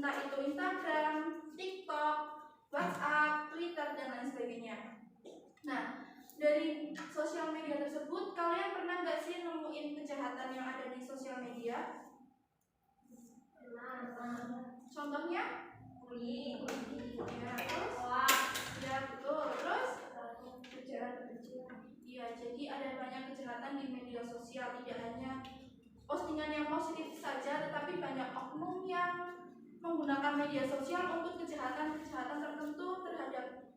entah itu Instagram, TikTok, WhatsApp, Twitter, dan lain sebagainya. Nah, dari sosial media tersebut, kalian pernah nggak sih nemuin kejahatan yang ada di sosial media? Contohnya? Ya, terus? Ya, betul. Terus? Iya, jadi ada banyak kejahatan di media sosial, tidak hanya postingan yang positif saja, tetapi banyak oknum yang menggunakan media sosial untuk kejahatan-kejahatan tertentu terhadap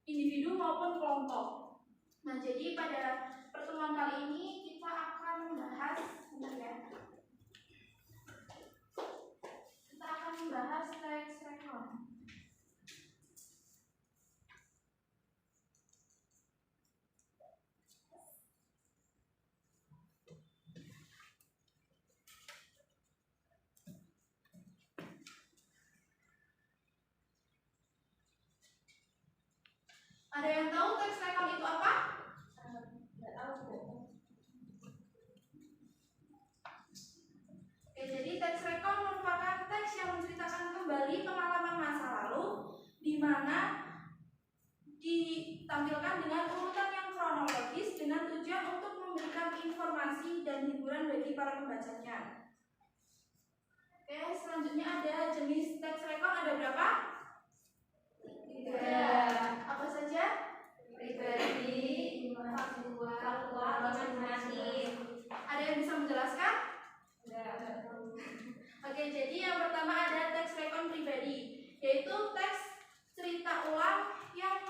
individu maupun kelompok. Nah, jadi pada pertemuan kali ini kita akan membahas, tax recon. Ada yang tahu tax recon itu apa? Tidak tahu. Oke, jadi tax recon merupakan teks yang menceritakan kembali pengalaman masa lalu, di mana ditampilkan dengan urutan yang kronologis dengan tujuan untuk memberikan informasi dan hiburan bagi para pembacanya. Oke, selanjutnya ada jenis tax recon, ada berapa? 3. Apa saja? Pribadi, faktual, imajinatif. Ada yang bisa menjelaskan? Oke, jadi yang pertama ada tax recon pribadi, yaitu teks cerita ulang yang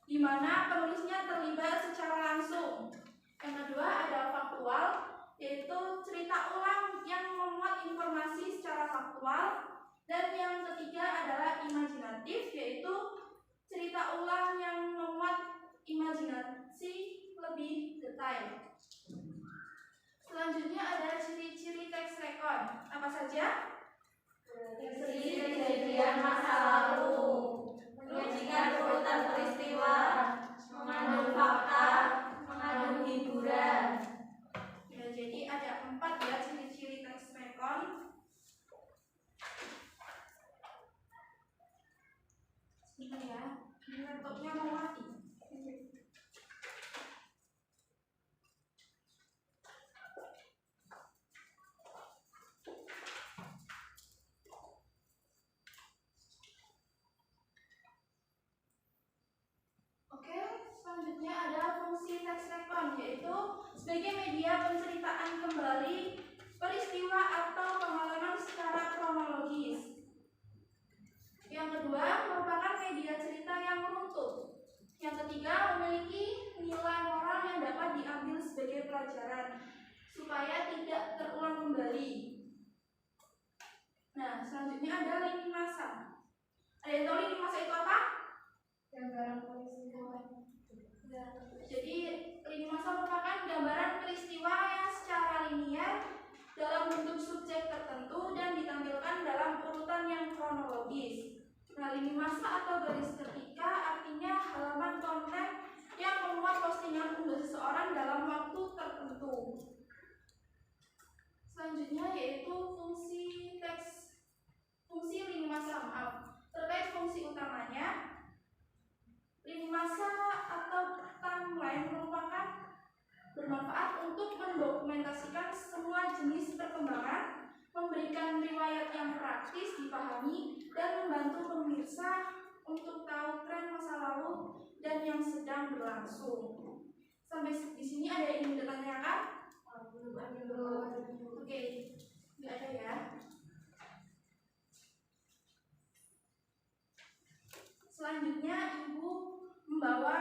dimana penulisnya terlibat secara langsung. Yang kedua ada faktual, yaitu cerita ulang yang memuat informasi secara faktual. Dan yang ketiga adalah imajinatif, yaitu cerita ulang yang memuat imajinasi lebih detail. Selanjutnya ada ciri-ciri tax recon. Apa saja? Kejadian masa lalu, menyajikan urutan peristiwa, mengandung fakta, mengandung hiburan. Ya, jadi ada 4 ya ciri-ciri tax recon. Sebentar ya, ini laptopnya mau mati. Selanjutnya ada fungsi tax recon, yaitu sebagai media penceritaan kembali peristiwa atau pengalaman secara kronologis. Yang kedua, merupakan media cerita yang menuntut. Yang ketiga, memiliki nilai moral yang dapat diambil sebagai pelajaran supaya tidak terulang kembali. Nah, selanjutnya ada lini masa. Ada yang tahu lini masa itu apa? Gambaran peristiwa. Jadi lini masa merupakan gambaran peristiwa yang secara linier dalam bentuk subjek tertentu dan ditampilkan dalam urutan yang kronologis. Nah, lini masa atau garis ketika artinya halaman konten yang memuat postingan unggah seseorang dalam waktu tertentu. Selanjutnya yaitu fungsi lini masa, terkait fungsi utamanya. Lini masa atau timeline merupakan bermanfaat untuk mendokumentasikan semua jenis perkembangan, memberikan riwayat yang praktis dipahami, dan membantu pemirsa untuk tahu tren masa lalu dan yang sedang berlangsung. Sampai di sini ada yang ingin ditanyakan? Oke, nggak ada ya. Selanjutnya Ibu membawa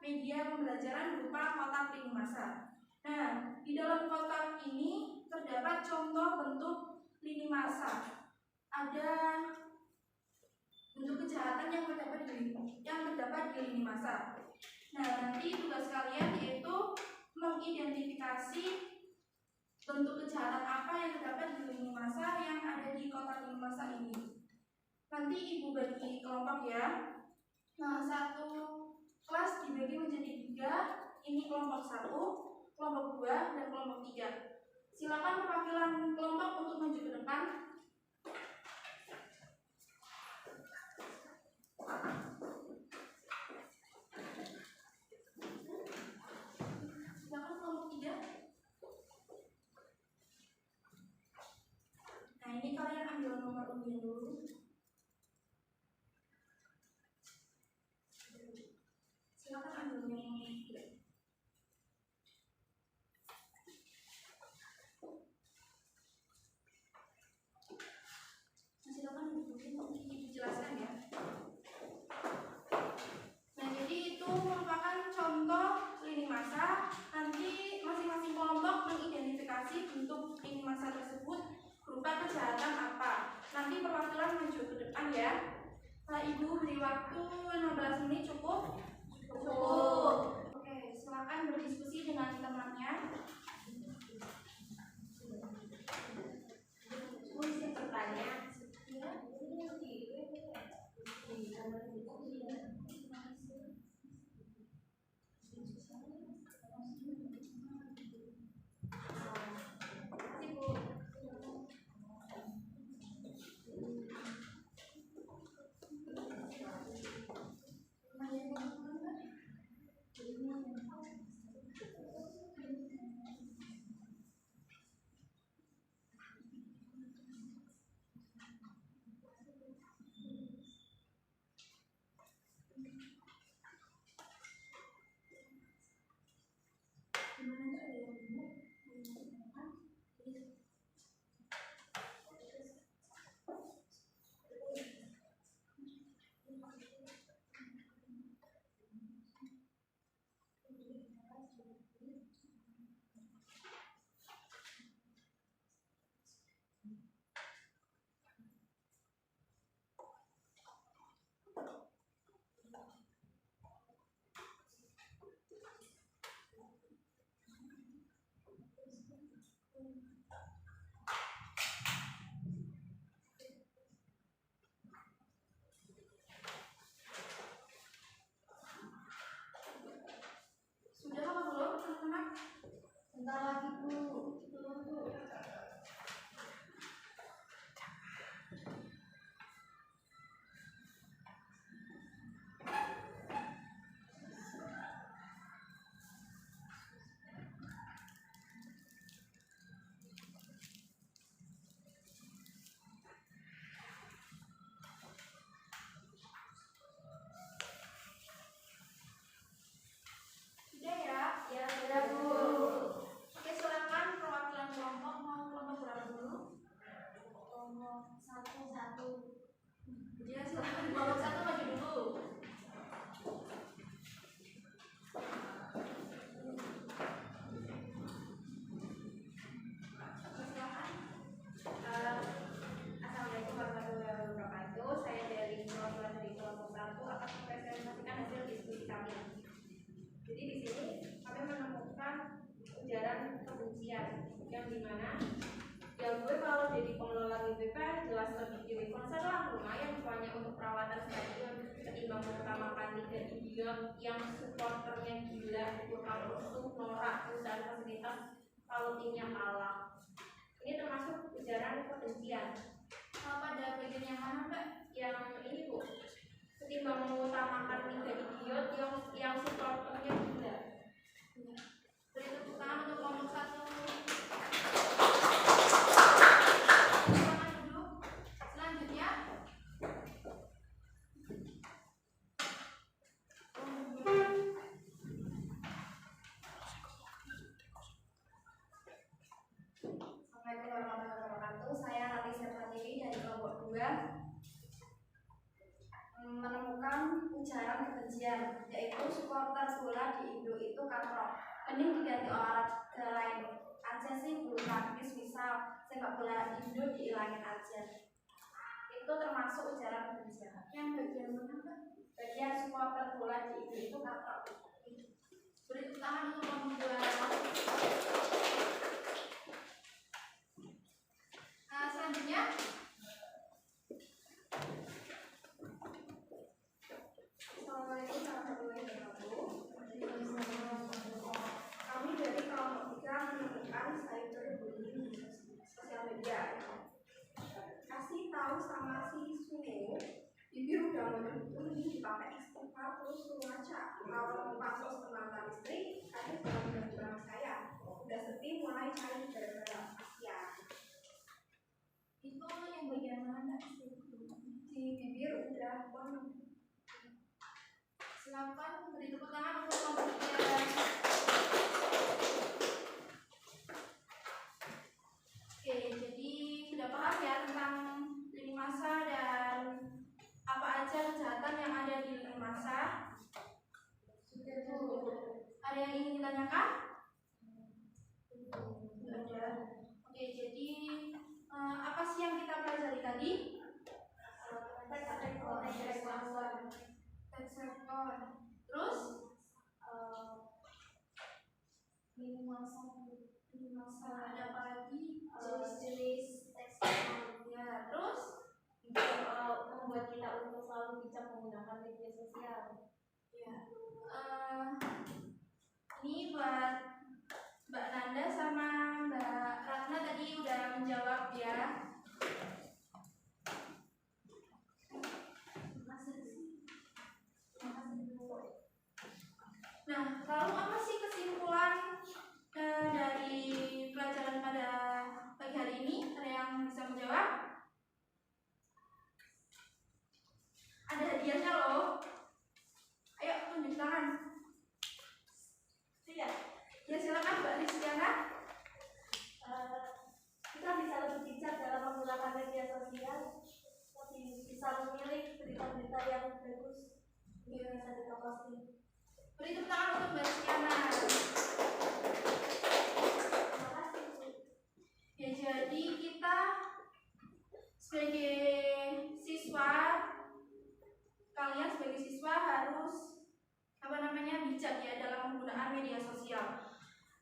media pembelajaran berupa kotak lini masa. Nah, di dalam kotak ini terdapat contoh bentuk lini masa. Ada bentuk kejahatan yang terdapat di lini masa. Nah, nanti tugas kalian yaitu mengidentifikasi bentuk kejahatan apa yang terdapat di lini masa yang ada di kotak lini masa ini. Nanti Ibu bagi kelompok ya. Nah, satu kelas dibagi menjadi 3. Ini kelompok 1, kelompok 2, dan kelompok 3. Silakan perwakilan kelompok untuk maju ke depan. bagian dulu. Silakan ambil yang silakan dijelaskan ya. Nah, jadi itu merupakan contoh lini masa. Nanti masing-masing kelompok mengidentifikasi bentuk lini masa tersebut berupa kejahatan apa. Nanti perwakilan maju ke depan ya. Pak Ibu beri waktu 15 menit cukup? Cukup. Oke, silakan berdiskusi dengan temannya. Bisa bertanya. Sudah apa belum teman-teman? Bentar lagi Bu. Sudah ya? Ya sudah Bu. Oke, silakan perwakilan kelompok. Mau kelompok berapa dulu? Kelompok 1. Ya, silakan kelompok 1 maju dulu. Silakan. Assalamualaikum warahmatullahi wabarakatuh. Saya dari perwakilan dari kelompok 1 akan mempresentasikan hasil diskusi kami. Jadi di sini kami menemukan ujaran kebencian yang dimana yang gue kalau jadi pengelola GBK jelas lebih pilih konser lah, lumayan soalnya untuk perawatan stadion ketimbang mengutamakan liga idiot yang supporternya gila, tukang rusuh, norak, perusahaan fasilitas kalau timnya kalah. Ini termasuk ujaran kebencian. Pada bagian yang mana, Mbak? Yang ini Bu, ketimbang mengutamakan liga idiot yang supporternya gila. Beri tepuk tangan untuk kelompok 1. Silakan duduk. Selanjutnya. Assalamualaikum warahmatullahi wabarakatuh. Saya Rati Sertatiwi dari kelompok 2 menemukan ujaran kebencian, yaitu supporter bola di Indo itu katrok. Mending diganti olahraga lain aja sih, bulu tangkis misal, sepak bola Indo dihilangin aja. Itu termasuk ujaran kebencian. Yang bagian mana, Mbak? Bagian supporter bola di Indo itu katrok. Beri tepuk tangan untuk kelompok 2. Nah, selanjutnya. Assalamualaikum warahmatullahi wabarakatuh. Kami dari kelompok 3 menemukan cyberbullying di sosial media. Kasih tahu sama si Suneo, bibir udah menutup ini dipakai istighfar terus ngaca. Kalau pasos tenaga listrik, kami benar-benar barang saya. Udah sepi mulai cari gara-gara Asia. Itu yang bagian mana, Mbak? ya. Silakan beri tepuk tangan untuk kelompok 3. Oke, jadi sudah paham ya tentang lini masa dan apa aja kejahatan yang ada di lini masa? Ada yang ingin ditanyakan? Tidak ada. Oke, jadi apa sih yang kita pelajari tadi? Tax record. Terus lini masa ada apa lagi? Jenis-jenis tax record. Ya, terus membuat kita untuk selalu bijak menggunakan media sosial. ya, ini buat Mbak Nanda sama Mbak Ratna tadi udah menjawab ya. Nah, lalu apa sih kesimpulan dari pelajaran pada pagi hari ini? Ada yang bisa menjawab? Ada hadiahnya loh. Ayo tunjuk tangan. Iya. Ya silakan Mbak Rizkyana. Kita bisa lebih bijak dalam menggunakan media sosial, lebih bisa memilih berita-berita yang bagus yang bisa kita posting. Beri tepuk tangan untuk Mbak Rizkyana. Terima kasih, Bu. Ya, jadi kita sebagai siswa, kalian sebagai siswa harus bijak ya dalam penggunaan media sosial.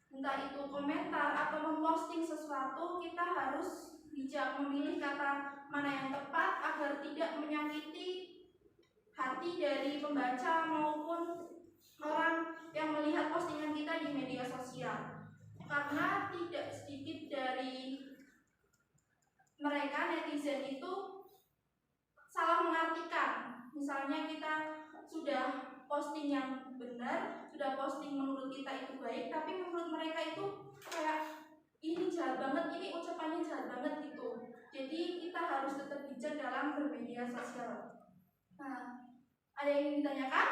Entah itu komentar atau memposting sesuatu, kita harus bijak memilih kata mana yang tepat agar tidak menyakiti hati dari pembaca maupun orang yang melihat postingan kita di media sosial. Karena tidak sedikit dari mereka netizen itu salah mengartikan. Misalnya kita sudah posting yang benar, sudah posting menurut kita itu baik, tapi menurut mereka itu kayak ini jahat banget, ini ucapannya jahat banget gitu. Jadi kita harus tetap bijak dalam bermedia sosial. Nah, ada yang ingin ditanyakan?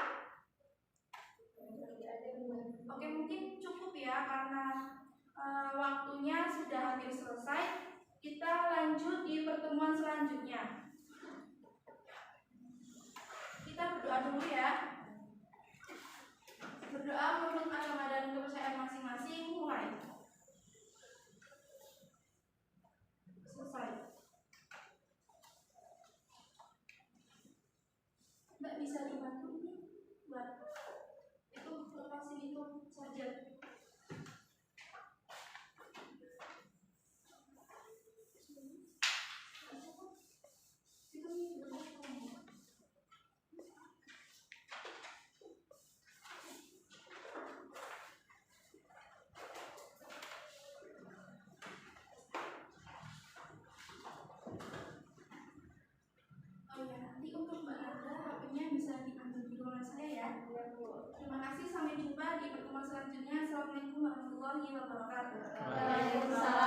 Oke, mungkin cukup ya karena waktunya sudah hampir selesai. Kita lanjut di pertemuan selanjutnya. Kita berdoa dulu ya. Berdoa menurut agama dan kepercayaan masing-masing, mulai. Selesai. Mbak bisa dibantu ini buat itu lepasin itu saja. Nanti untuk Mbak Nanda, HP-nya bisa diambil di ruangan saya ya. Terima kasih, sampai jumpa di pertemuan selanjutnya. Assalamualaikum warahmatullahi wabarakatuh. Waalaikumsalam.